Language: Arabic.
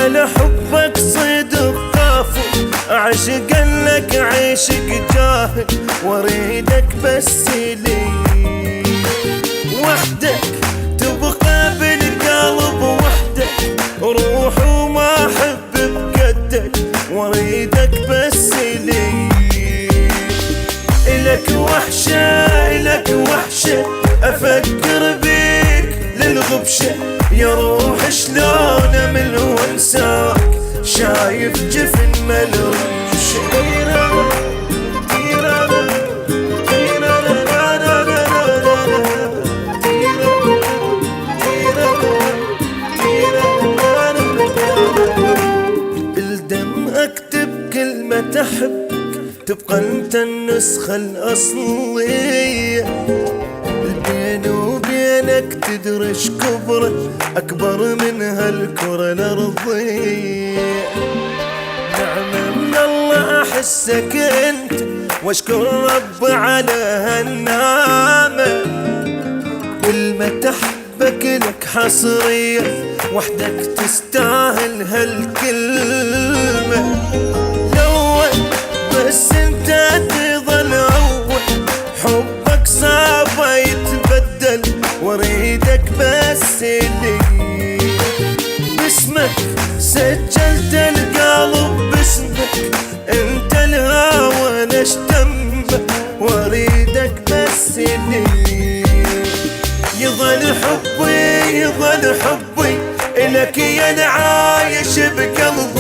على حبك صدق كافو، أعشق لك عشق جاهل، واريدك بس لي وحدك، تبقى بالقلب وحدك، روح وما أحب بقدك، واريدك بس لي. إلك وحشة إلك وحشة، أفكر بيك للغبشة، يا روح شلون أمل وانساك، شايف جفن ملوشة. بالدم أكتب كلمة أحبك، تبقى انت النسخة الأصلية، بيني وبينك تدرش كبرة أكبر من هالكرة الأرضية. نعمة من الله أحسك انت، واشكر رب على هالنعمة، كلمة أحبك لك حصرية، وحدك تستاهل هالكلمة. بس انت تظل اول، حبك صعب يتبدل، واريدك بس لي. باسمك سجلت القلب، باسمك انت الهوى نشتمه، واريدك بس لي. يظل حبي يظل حبي، الك يا العايش بقلبي.